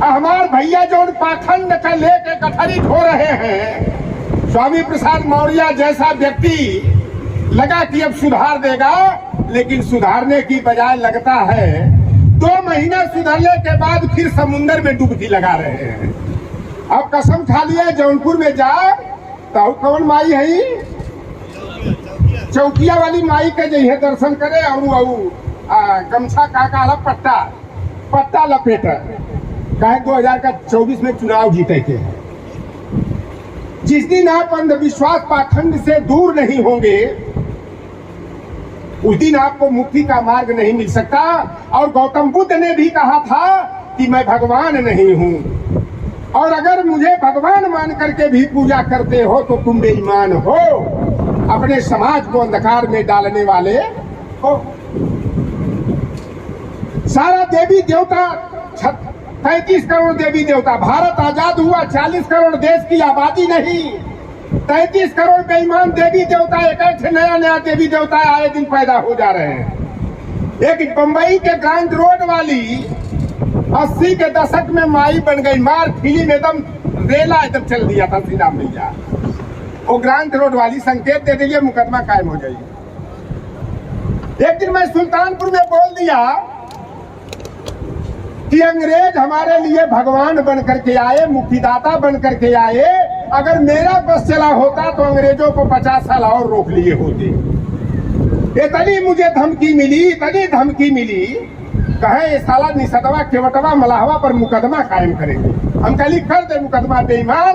हमारे भैया जो पाखंड का लेके कथरित हो रहे हैं, स्वामी प्रसाद मौर्य जैसा व्यक्ति लगा कि अब सुधार देगा, लेकिन सुधारने की बजाय लगता है 2 महीना सुधरने के बाद फिर समुन्द्र में डुबकी लगा रहे हैं। अब कसम खा लिया जौनपुर में जा तो कौन माई है, चौकिया वाली माई के जइहे दर्शन करे और गमछा का पट्टा लपेट कहे 2024 में चुनाव जीते के। जिस दिन आप अंधविश्वास पाखंड से दूर नहीं होंगे उस दिन आपको मुक्ति का मार्ग नहीं मिल सकता। और गौतम बुद्ध ने भी कहा था कि मैं भगवान नहीं हूं, और अगर मुझे भगवान मान करके भी पूजा करते हो तो तुम बेईमान हो, अपने समाज को अंधकार में डालने वाले हो। सारा देवी देवता 33 करोड़ देवी देवता, भारत आजाद हुआ 40 करोड़ देश की आबादी नहीं, 33 करोड़ बेईमान देवी देवता, एक नया देवी देवता आए दिन पैदा हो जा रहे हैं। एक बंबई के ग्रांट रोड वाली 80 के दशक में माई बन गई, मार फिल्म एकदम रेला एकदम चल दिया था श्री राम भैया। वो ग्रांट रोड वाली संकेत दे दीजिए मुकदमा कायम हो जाएगी। एक दिन मैं सुल्तानपुर में बोल दिया कि अंग्रेज हमारे लिए भगवान बन करके आए, मुक्तिदाता बन करके आए, अगर मेरा बस चला होता तो अंग्रेजों को 50 साल और रोक लिए होते। इतनी मुझे धमकी मिली, इतनी धमकी मिली, कहे साला निषदवा केवटवा मलाहवा पर मुकदमा कायम करेंगे। हम कल कर दे मुकदमा बेईमान,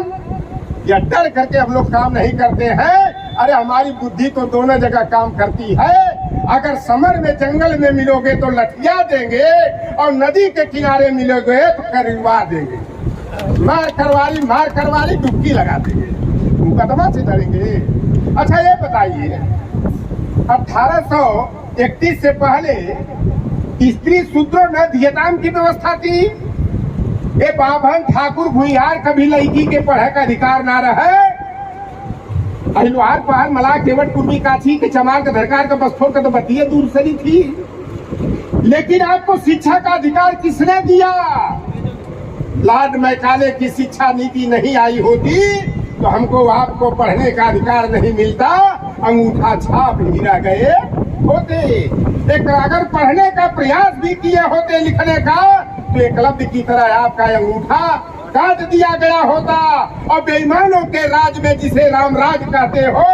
या डर करके हम लोग काम नहीं करते हैं। अरे हमारी बुद्धि तो दोनों जगह काम करती है। अगर समर में जंगल में मिलोगे तो लठिया देंगे, और नदी के किनारे मिलोगे तो करवा देंगे, मार करवारी डुबकी लगा देंगे, मुकदमा से डरेंगे। अच्छा ये बताइए 1831 से पहले स्त्री शूद्रों न धियताम की व्यवस्था थी। ये बाभन ठाकुर भुइयार कभी लड़की के पढ़े का अधिकार ना रहे। अहिलवार पहाड़ मला केवट कुर्मी काछी के चमार का धरकार का बसफोर का तो बतिये दूर सरी थी। लेकिन आपको शिक्षा का अधिकार किसने दिया? लॉर्ड मैकाले की शिक्षा नीति नहीं आई होती तो हमको आपको पढ़ने का अधिकार नहीं मिलता, अंगूठा छाप ही रह गए होते। एक अगर पढ़ने का प्रयास भी किए होते, लिखने का, तो एकलव्य की तरह आपका अंगूठा काट दिया गया होता। और बेईमानों के राज में जिसे रामराज कहते हो,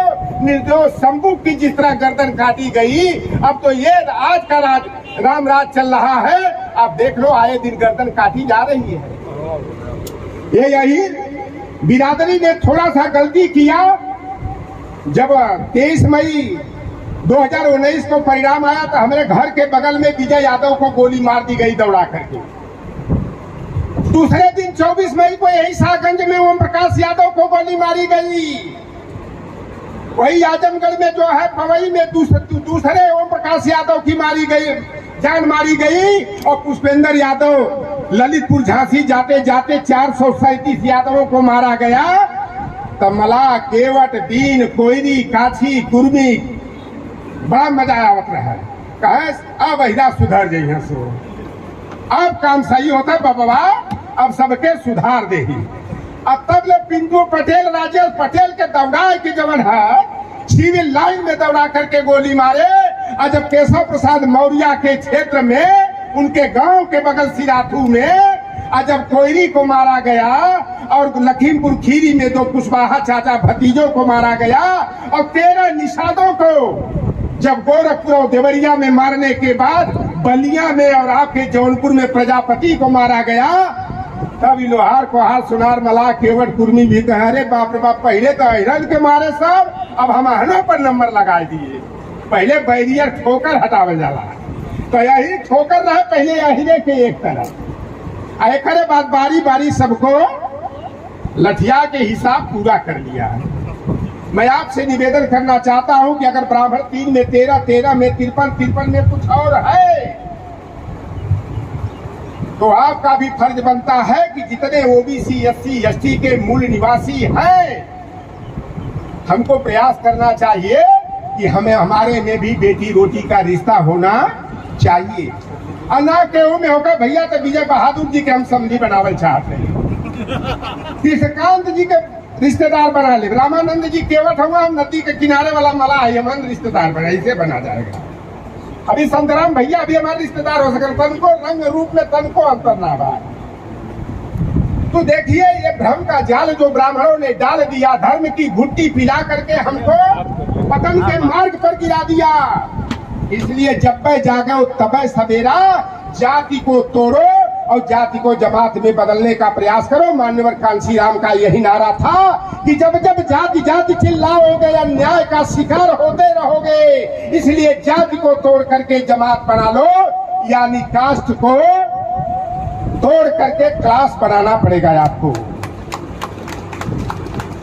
निर्दोष शंभू की जिस तरह गर्दन काटी गई, अब तो ये आज का राज रामराज चल रहा है। आप देख लो आए दिन गर्दन काटी जा रही है। ये यही बिरादरी ने थोड़ा सा गलती किया। जब 23 मई 2019 को परिणाम आया तो हमारे घर के बगल में विजय यादव को गोली मार दी गई दौड़ा करके। दूसरे दिन 24 मई को यही शाहगंज में ओम प्रकाश यादव को गोली मारी गई। वही आजमगढ़ में जो है पवई में दूसरे ओम प्रकाश यादव की जान मारी गई। और पुष्पेंद्र यादव ललितपुर झांसी जाते जाते 437 यादवों को मारा गया। तमला केवट दीन कोयरी काछी कुर्मी बड़ा मजा आवत रहा। कहे अब अहिरा सुधर जाइए, सो अब काम सही होता बाबा, अब सबके सुधार दे। अब तब ले पिंटू पटेल राजेश पटेल के दौड़ा के जवन है सिविल लाइन में दौड़ा करके गोली मारे। और जब केशव प्रसाद मौर्य के क्षेत्र में उनके गांव के बगल सिराथू में जब कोयरी को मारा गया और लखीमपुर खीरी में 2 कुशवाहा चाचा भतीजों को मारा गया और 13 निषादों को जब गोरखपुर और देवरिया में मारने के बाद बलिया में और आपके जौनपुर में प्रजापति को मारा गया, तब लोहार कोहार सुनार मला केवट कुर्मी भी कहे अरे बाप रे बाप, पहले तो अहिरन के मारे सब, अब हम अहनों पर नंबर लगा दिए। पहले बैरियर ठोकर हटावे जाला, तो यही ठोकर रहे पहले अहिरे के एक तरफ। एक बाद बारी बारी सबको लठिया के हिसाब पूरा कर लिया है। मैं आपसे निवेदन करना चाहता हूं कि अगर ब्राह्मण 3 में 13, 13 में 53, 53 में कुछ और है तो आपका भी फर्ज बनता है कि जितने ओबीसी SC ST के मूल निवासी हैं, हमको प्रयास करना चाहिए कि हमें हमारे में भी बेटी रोटी का रिश्ता होना चाहिए। ना केहू में होकर भैया तो विजय बहादुर जी के हम समझी बनावल चाहते हैं, कृष्णकांत जी के रिश्तेदार बना ले, रामानंद जी केवट हुआ हम नदी के किनारे वाला मला है हम रिश्तेदार बना, इसे बना जाएगा। अभी संतराम भैया अभी हमारे रिश्तेदार हो सके, तन को रंग रूप में तन को अंतर ना हुआ। तो देखिए ये भ्रम का जाल जो ब्राह्मणों ने डाल दिया, धर्म की घुट्टी पिला करके हमको पतन के मार्ग पर गिरा दिया। इसलिए जब जागो तब सवेरा, जाति को तोड़ो और जाति को जमात में बदलने का प्रयास करो। मान्यवर कांसी राम का यही नारा था कि जब जब जाति जाति चिल्लाओगे अन्याय का शिकार होते रहोगे, इसलिए जाति को तोड़ करके जमात बना लो, यानी कास्ट को तोड़ करके क्लास बनाना पड़ेगा आपको।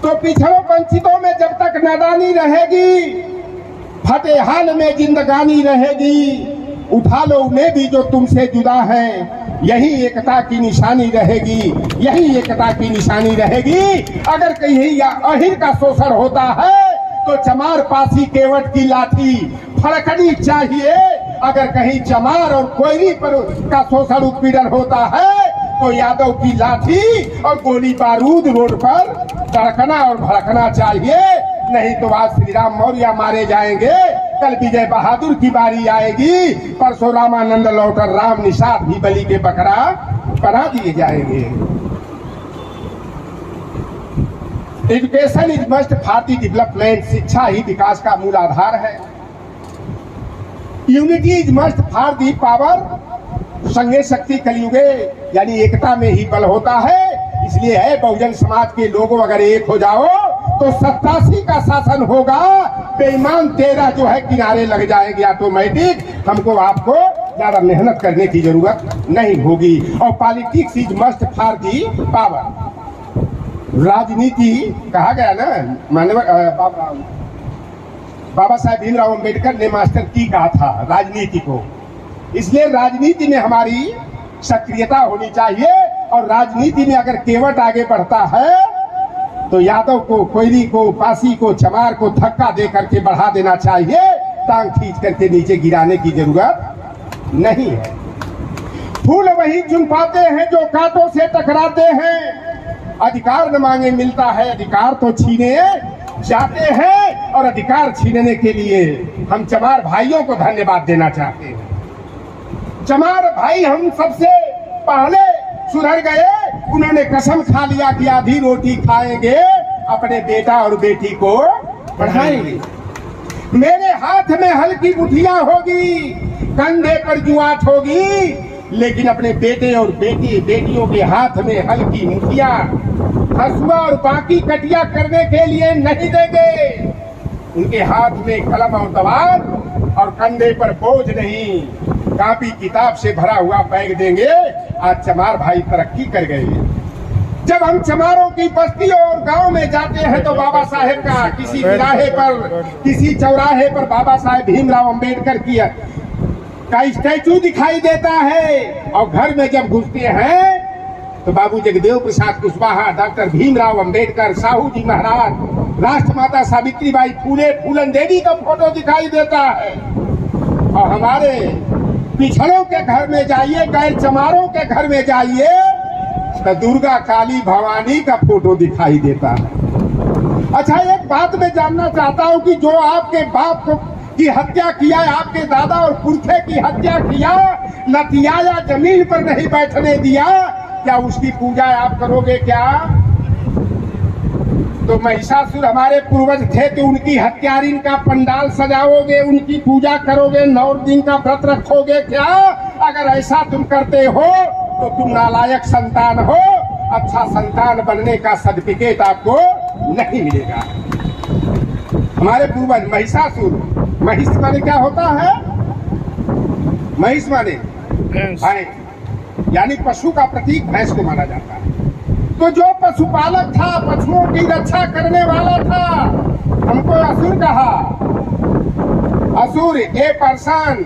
तो पिछड़ों वंचितों में जब तक नादानी रहेगी, फटे हाल में जिंदगानी रहेगी, उठा लो उन्हें भी जो तुमसे जुदा है, यही एकता की निशानी रहेगी, यही एकता की निशानी रहेगी। अगर कहीं या अहिर का शोषण होता है तो चमार पासी केवट की लाठी फड़कनी चाहिए। अगर कहीं चमार और कोयरी पर का शोषण उत्पीड़न होता है तो यादव की लाठी और गोली बारूद रोड पर तड़कना और भड़कना चाहिए। नहीं तो आज श्री राम मौर्य मारे जाएंगे, कल विजय बहादुर की बारी आएगी, परसों रामानंद लौटर राम निषाद भी बलि के बकरा बना दिए जाएंगे। Education is must for the development, शिक्षा ही विकास का मूल आधार है। Unity is must for the power, संगे शक्ति कलयुगे, यानी एकता में ही बल होता है। इसलिए है बहुजन समाज के लोगों अगर एक हो जाओ तो 87 का शासन होगा, बेईमान 13 जो है किनारे लग जाएंगे ऑटोमेटिक। हमको आपको ज्यादा मेहनत करने की जरूरत नहीं होगी। और politics is must for the power, राजनीति कहा गया ना, मानव बाबा साहेब भीमराव अंबेडकर ने मास्टर की कहा था राजनीति को। इसलिए राजनीति में हमारी सक्रियता होनी चाहिए। और राजनीति में अगर केवट आगे बढ़ता है तो यादव को, कोयरी को, पासी को, चमार को धक्का दे करके बढ़ा देना चाहिए, टांग खींच करके नीचे गिराने की जरूरत नहीं है। फूल वही चुन पाते हैं जो कांटों से टकराते हैं, अधिकार न मांगे मिलता है, अधिकार तो छीने जाते हैं। और अधिकार छीनने के लिए हम चमार भाइयों को धन्यवाद देना चाहते हैं। चमार भाई हम सबसे पहले सुधर गए, उन्होंने कसम खा लिया कि आधी रोटी खाएंगे, अपने बेटा और बेटी को पढ़ाएंगे। मेरे हाथ में हल्की मुठिया होगी, कंधे पर जुआट होगी, लेकिन अपने बेटे और बेटियों के हाथ में हल्की मुठिया, हसुआ और बाकी कटिया करने के लिए नहीं देंगे। उनके हाथ में कलम और दवात और कंधे पर बोझ नहीं, कापी किताब से भरा हुआ बैग देंगे। आज चमार भाई तरक्की कर गए। जब हम चमारों की बस्तियों और गांव में जाते हैं तो बाबा साहेब का किसी तिराहे पर, किसी चौराहे पर बाबा साहेब भीमराव अंबेडकर का स्टैचू दिखाई देता है। और घर में जब घुसते हैं तो बाबू जगदेव प्रसाद कुशवाहा, डॉक्टर भीमराव अंबेडकर, साहू जी महाराज, राष्ट्रमाता सावित्रीबाई फूले, फूलन देवी का फोटो दिखाई देता है। और हमारे पिछड़ों के घर में जाइए, गैर चमारों के घर में जाइए तो दुर्गा, काली, भवानी का फोटो दिखाई देता है। अच्छा, एक बात मैं जानना चाहता हूँ कि जो आपके बाप को की हत्या किया, आपके दादा और पुरखे की हत्या किया, लतियाया, जमीन पर नहीं बैठने दिया, क्या उसकी पूजा आप करोगे क्या? तो महिषासुर हमारे पूर्वज थे तो उनकी हत्यारिन का पंडाल सजाओगे, उनकी पूजा करोगे, 9 दिन का व्रत रखोगे क्या? अगर ऐसा तुम करते हो तो तुम नालायक संतान हो। अच्छा संतान बनने का सर्टिफिकेट आपको नहीं मिलेगा। हमारे पूर्वज महिषासुर, महिष माने क्या होता है? महिष माने भैंस, यानी पशु का प्रतीक भैंस को माना जाता है। तो जो पशुपालक था, पशुओं की रक्षा करने वाला था, हमको असुर कहा। असुर a person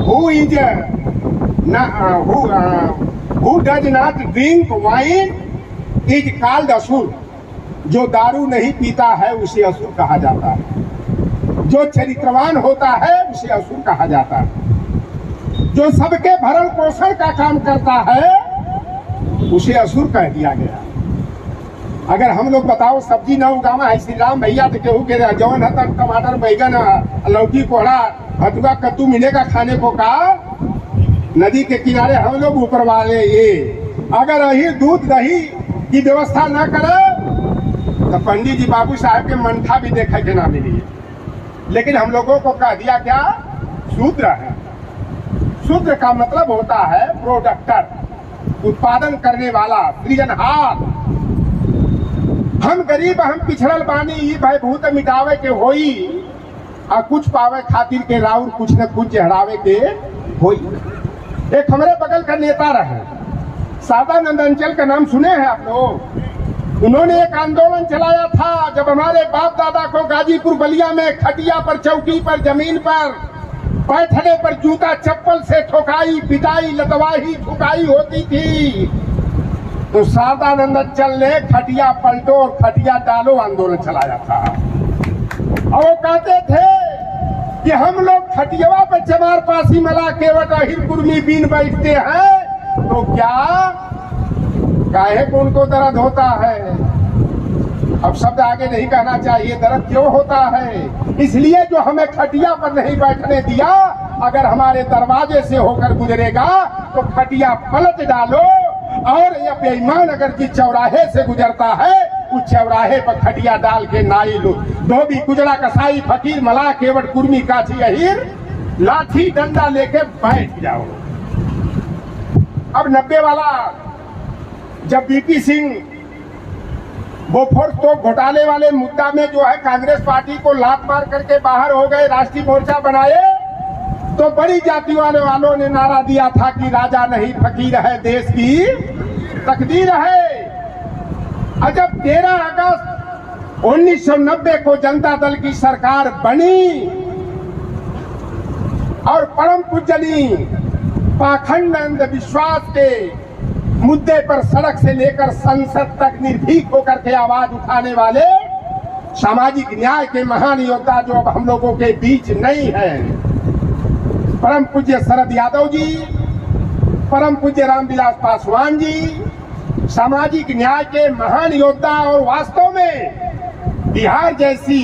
who is who does not drink wine is called असुर। जो दारू नहीं पीता है उसे असुर कहा जाता है। जो चरित्रवान होता है उसे असुर कहा जाता है। जो सबके भरण पोषण का काम करता है, उसे असुर कह दिया गया। अगर हम लोग बताओ सब्जी न उगावा है श्री राम भैया तो केहू के जौन है तक टमाटर बैगन लौकी कोहड़ा हथुआ कद्दू मिलेगा खाने को का। नदी के किनारे हम लोग ऊपर वाले ये अगर यही दूध दही की व्यवस्था न करे तो पंडित जी बाबू साहब के मंठा भी देखे के ना मिली। लेकिन हम लोगों को कह दिया क्या शूद्र है। शूद्र का मतलब होता है प्रोडक्टर, उत्पादन करने वाला, सृजनहार। हम गरीब हम पिछड़ल बानी ई भाई भूत मिटावे के होई और कुछ पावे खातिर के राउर कुछ न कुछ चढ़ावे के होई। एक हमारे बगल का नेता रहे सादानंद अंचल का नाम सुने हैं आप लोग। उन्होंने एक आंदोलन चलाया था जब हमारे बाप दादा को गाजीपुर बलिया में खटिया पर चौकी पर जमीन पर बैठने पर जूता चप्पल से ठोकाई पिटाई लतवाही ठुकाई होती थी तो सादानंद अंचल ने खटिया पलटो और खटिया डालो आंदोलन चलाया था। और वो कहते थे कि हम लोग खटियावा पे चमार पासी मला केवट अहिर कुर्मी बीन बैठते हैं तो क्या काहे को उनको दर्द होता है। अब शब्द आगे नहीं कहना चाहिए दर्द क्यों होता है। इसलिए जो हमें खटिया पर नहीं बैठने दिया अगर हमारे दरवाजे से होकर गुजरेगा तो खटिया पलट डालो। और यह बेईमान अगर जिस चौराहे से गुजरता है उस चौराहे पर खटिया डाल के नाई लो धोबी कुजड़ा कसाई फकीर मला केवट कुर्मी काठी अहिर लाठी डंडा लेके बैठ जाओ। अब 90 वाला जब बीपी सिंह बोफोर्स तो घोटाले वाले मुद्दा में जो है कांग्रेस पार्टी को लात मार करके बाहर हो गए, राष्ट्रीय मोर्चा बनाए तो बड़ी जाति वालों ने नारा दिया था कि राजा नहीं फकीर है देश की तकदीर है। और जब 13 अगस्त 1990 को जनता दल की सरकार बनी और परम पूजनीय पाखंड अंधविश्वास के मुद्दे पर सड़क से लेकर संसद तक निर्भीक होकर के आवाज उठाने वाले सामाजिक न्याय के महान योद्धा जो अब हम लोगों के बीच नहीं है, परम पूज्य शरद यादव जी, परम पूज्य रामविलास पासवान जी, सामाजिक न्याय के महान योद्धा और वास्तव में बिहार जैसी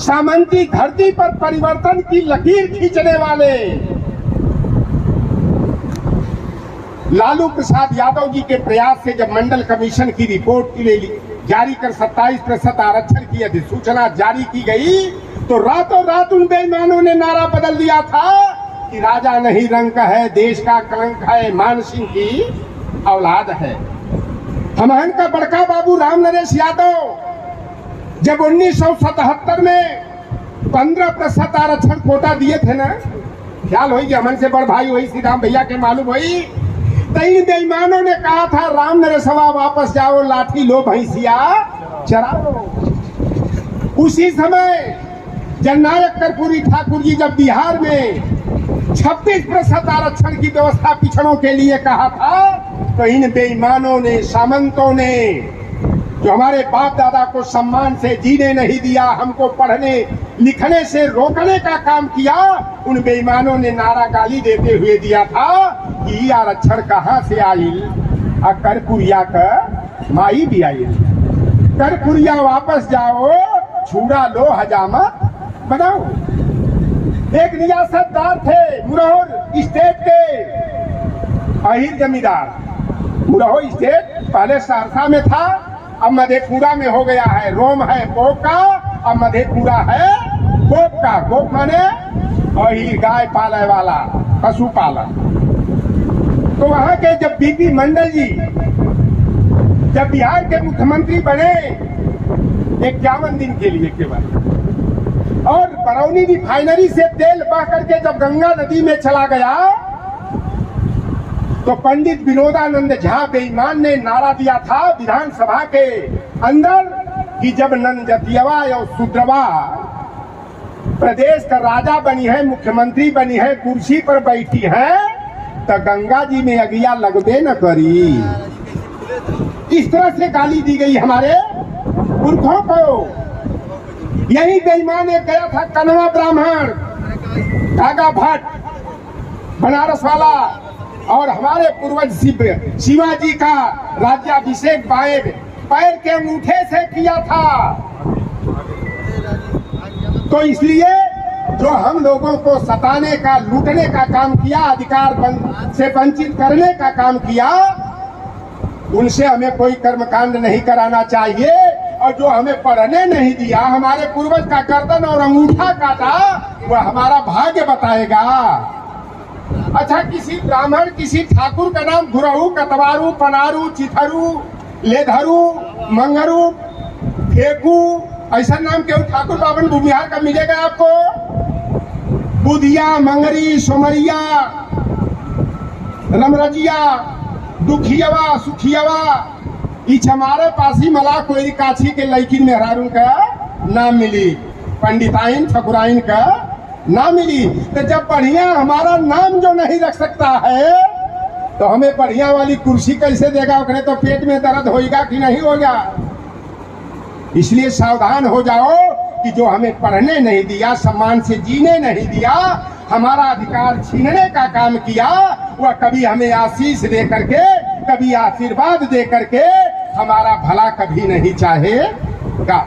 सामंती धरती पर परिवर्तन की लकीर खींचने वाले लालू प्रसाद यादव जी के प्रयास से जब मंडल कमीशन की रिपोर्ट जारी कर 27% आरक्षण की अधिसूचना जारी की गई तो रातों रात उन बेईमानों ने नारा बदल दिया था कि राजा नहीं रंग है देश का कलंक है मान सिंह की औलाद है। हमहन का बड़का बाबू राम नरेश यादव जब 1977 में 15% आरक्षण कोटा दिए थे ना, ख्याल हुई कि हमन से बड़ भाई वही श्री राम भैया के मालूम हुई तो इन बेईमानों ने कहा था राम नरेशवा वापस जाओ लाठी लो भैंसिया चराओ। उसी समय जननायक कर्पूरी ठाकुर जी जब बिहार में 26% आरक्षण की व्यवस्था पिछड़ों के लिए कहा था तो इन बेईमानों ने सामंतों ने जो हमारे बाप दादा को सम्मान से जीने नहीं दिया, हमको पढ़ने लिखने से रोकने का काम किया, उन बेईमानों ने नारा गाली देते हुए दिया था कि आरक्षण कहाँ से आई और कर्पूरिया का माई भी आई। कर्पूरिया वापस जाओ छुड़ा लो हजामत बनाओ। एक रियासतदार थे मुरहर स्टेट के अहिर जमींदार। मुरहर स्टेट पहले सहरसा में था, अब मधेपुरा में हो गया है। रोम है पोप का, अब मधेपुरा है गोप का। गोप माने अहिर गाय पाले वाला पशु पालन। तो वहां के जब बीपी मंडल जी जब बिहार के मुख्यमंत्री बने 51 दिन के लिए केवल, और बरौनी रिफाइनरी से तेल बह करके जब गंगा नदी में चला गया तो पंडित विनोदानंद झा बेईमान ने नारा दिया था विधानसभा के अंदर कि जब नंदजतियवा और सुद्रवा प्रदेश का राजा बनी है, मुख्यमंत्री बनी है, कुर्सी पर बैठी है तो गंगा जी में अगिया लगबे न करी। इस तरह से गाली दी गई हमारे पुरखों को। यही बेईमान एक गया था कनवा ब्राह्मण कागा भट्ट बनारस वाला, और हमारे पूर्वज शिवाजी का राज्याभिषेक बाएं पैर के अंगूठे से किया था। तो इसलिए जो हम लोगों को सताने का, लूटने का काम किया, अधिकार से वंचित करने का काम किया, उनसे हमें कोई कर्मकांड नहीं कराना चाहिए। और जो हमें पढ़ने नहीं दिया, हमारे पूर्वज का गर्दन और अंगूठा काटा, वह हमारा भाग्य बताएगा। अच्छा, किसी ब्राह्मण, किसी ठाकुर का नाम गुरहू, कतवारू, पनारू, चिथरू, लेधरू, मंगरू, फेकू, ऐसा नाम केवल ठाकुर बावन भूमिहार का मिलेगा आपको? बुधिया, मंगरी, सोमरिया, रमरजिया, दुखियावा, सुखियावा, इच हमारे पास ही मला कोई काछी के लड़की मेहरारू का नाम मिली, पंडिताइन ठकुराइन का नाम मिली। तो जब बढ़िया हमारा नाम जो नहीं रख सकता है, तो हमें बढ़िया वाली कुर्सी कैसे देगा? उकरे तो पेट में दर्द होगा कि नहीं होगा? इसलिए सावधान हो जाओ कि जो हमें पढ़ने नहीं दिया, सम्मान से जीने नहीं दिया, हमारा अधिकार छीनने का काम किया, वह कभी हमें आशीष दे करके, कभी आशीर्वाद दे करके हमारा भला कभी नहीं चाहेगा।